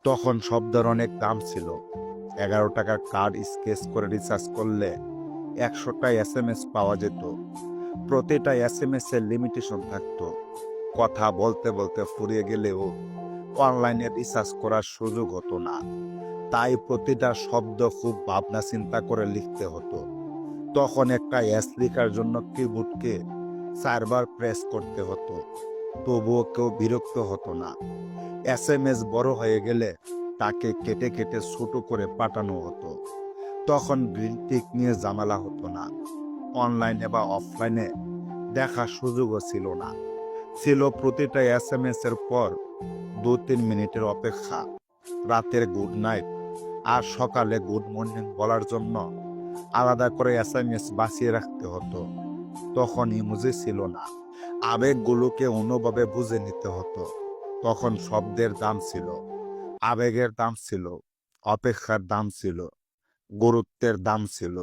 তখন শব্দের অনেক দাম ছিল। 11 টাকার কার্ড স্কেচ করে রিচার্জ করলে 100টা SMS পাওয়া যেত। প্রতিটা SMS এর লিমিটেশন থাকতো। কথা বলতে বলতে ফুরিয়ে গেলেও অনলাইনে রিসার্চ করার সুযোগ হতো না। তাই প্রতিটা শব্দ খুব ভাবনা চিন্তা করে লিখতে হতো। তখন একটা এস লেখার জন্য কিবোর্ডকে 4বার প্রেস করতে হতো। তবুও কেউ বিরক্ত হতো না। SMS বড় হয়ে গেলে তাকে কেটে কেটে ছোট করে পাঠানো হতো। তখন গ্রিন টিক নিয়ে ঝামেলা হতো না। অনলাইনে বা অফলাইনে দেখার সুযোগও ছিল না। ছিল প্রতিটা SMS এর পর 2-3 মিনিটের অপেক্ষা, রাতের গুড নাইট আর সকালে গুড মর্নিং বলার জন্য আলাদা করে SMS বাঁচিয়ে রাখতে হতো। তখন ইমোজি ছিল না, আবেগগুলোকে অন্যভাবে বুঝে নিতে হতো। তখন শব্দের দাম ছিল, আবেগের দাম ছিল, অপেক্ষার দাম ছিল, গুরুত্বের দাম ছিল।